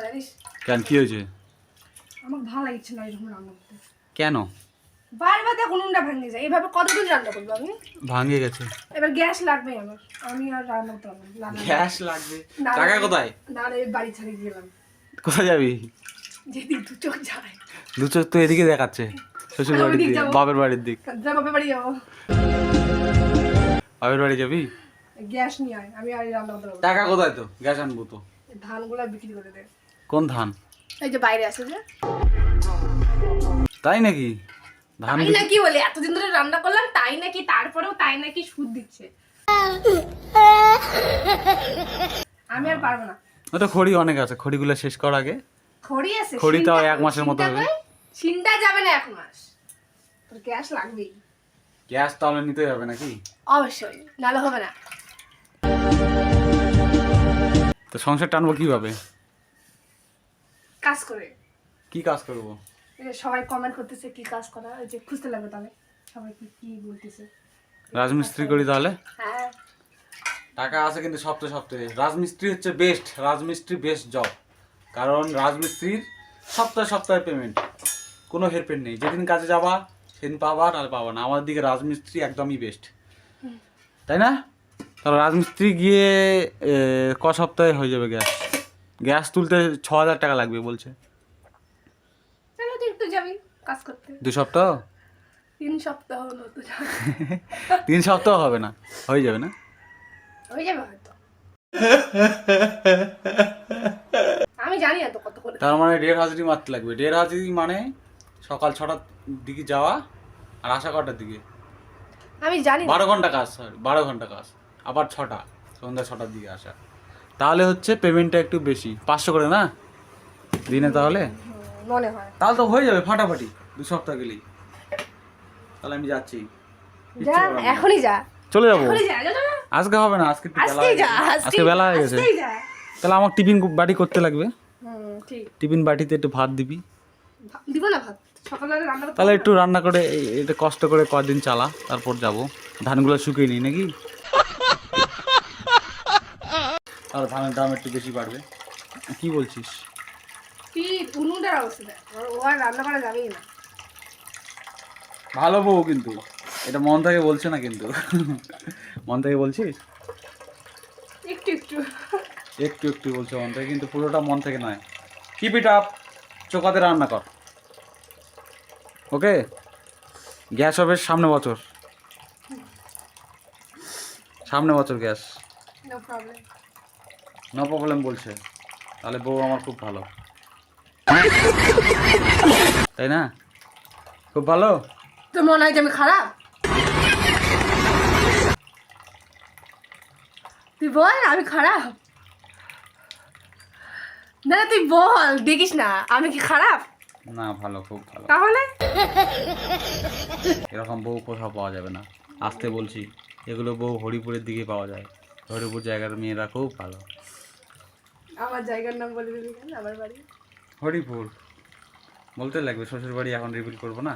জানিস কেন কি হয়েছে? আমার ভালো লাগছে না এরকম রান্না করতে। কেন? বারবার দেখো উনুনটা ভেঙে যায়, এইভাবে কতদিন রান্না করবো আমি? ভাঙে গেছে। এবার গ্যাস লাগবে আমার, আমি আর রান্না করতে পারবো না। গ্যাস লাগবে? টাকা কোথায়? না রে, বাড়ি ছাড়ে গেলাম। কোথায় যাবি? যেদিক দু চোখ যায়। দু চোখ তো এদিকে দেখাচ্ছে, শ্বশুর বাড়ির দিকে, বাপের বাড়ির দিক। বাপের বাড়ি যাবো। বাপের বাড়ি যাবি? গ্যাস নিয়ে আয়, আমি আর রান্না করতে পারবো না। টাকা কোথায় তো? গ্যাস আনবো তো। ধানগুলা বিক্রি করে দে। কোন ধান? এই যে বাইরে আছে যে। তাই নাকি? ধান তাই নাকি বলে এতদিন ধরে রান্না করলাম তাই নাকি, তারপরেও তাই নাকি সুদ দিচ্ছে। আমি আর পারবো না। ওটা খড়ি অনেক আছে, খড়িগুলো শেষ কর আগে। খড়ি আছে? খড়ি তাও 1 মাসের মতো হবে। চিন্তা যাবে না 1 মাস, তোর গ্যাস লাগবেই। গ্যাস তাহলে নিতেই হবে নাকি? অবশ্যই, নালে হবে না। তো সংসার টানবো কিভাবে? কাজ করে। কি কাজ করবো? এই যে সবাই কমেন্ট করতেছে কি কাজ করা, ওই যে খুঁজতে লাগবে তাহলে সবাই কি কি বলতেছে। রাজমিস্ত্রি করি তাহলে? হ্যাঁ, টাকা আছে কিন্তু সপ্তাহে সপ্তাহে। রাজমিস্ত্রি হচ্ছে বেস্ট, রাজমিস্ত্রি বেস্ট জব। কারণ রাজমিস্ত্রির সপ্তাহে সপ্তাহে পেমেন্ট, কোনো হেরফের নেই। যেদিন কাজে যাবা সেদিন পাবা, নাহলে পাবা না। আমাদের দিকে রাজমিস্ত্রি একদমই বেস্ট, তাই না? তাহলে রাজমিস্ত্রি গিয়ে ক সপ্তাহে হয়ে যাবে গ্যাস? গ্যাস তুলতে 6,000 টাকা লাগবে বলছে। চলো তুই একটু যাবি কাজ করতে। 2 সপ্তাহ? 3 সপ্তাহ হলো তো যাবি। 3 সপ্তাহ হবে না, হয়ে যাবে না? হয়ে যাবে হয়তো, আমি জানি না তো কত করে। তার মানে 1.5 হাজারি মারতে লাগবে। 1.5 হাজারি মানে সকাল 6টার দিকে যাওয়া আর আসা কটার দিকে? আমি জানি না। 12 ঘন্টা কাজ, 12 ঘন্টা কাজ, আবার 6টা, সন্ধ্যা 6টার দিকে আসা। তাহলে হচ্ছে পেমেন্টটা একটু বেশি, 500 করে না দিনে? তাহলে মনে হয় তাহলে তো হয়ে যাবে ফাটাফাটি 2 সপ্তাহ গেলেই। তাহলে আমি যাচ্ছি, যা, এখনই যা, চলে যাবো। এখনই যা, যা, যা। আজকে হবে না, আজকে একটু বেলা আজকেই হয়ে যা, গেছে। আজকে বেলা হয়ে গেছে। আজকেই যা। তাহলে আমার টিফিন বাটি করতে লাগবে। ঠিক। টিফিন বাটিতে একটু ভাত দিবি। দিব না ভাত, সকালে রান্না করতে তাহলে হবে একটু রান্না করে এটা কষ্ট করে কদিন চালা, তারপর যাব। ধানগুলো শুকিয়ে নিই নাকি? আর ধানের দাম একটু বেশি বাড়বে। কি বলছিস? না। কি উনুনটার অবস্থা দেখ, ও আর রান্না করা যাবেই না। ভালো বউ কিন্তু, এটা মন থেকে বলছে না কিন্তু। মন থেকে বলছিস? একটু একটু। একটু একটু বলছে মন থেকে, কিন্তু পুরোটা মন থেকে নয়। কিপ ইট আপ, চোখাতে রান্না কর। ওকে? গ্যাস হবে সামনে বছর, সামনে বছর gas. No problem. No problem বলছে, তাহলে বউ আমার খুব ভালো, তাই না? খুব ভালো। তোর মনে হয় যে আমি খারাপ? তুই বল আমি খারাপ? না না, তুই বল, দেখিস না আমি কি খারাপ? না, ভালো, খুব ভালো। তাহলে এরকম বউ কোথাও পাওয়া যাবে না, আসতে বলছি। এগুলো বউ হরিপুরের দিকে পাওয়া যায়। হরিপুর জায়গার মেয়েরা খুব ভালো। আমার জায়গার নাম বলে দিবি কেন? আমার বাড়ি হরিপুর বলতে লাগবে, শ্বশুর বাড়ি এখন রিভিল করবো না।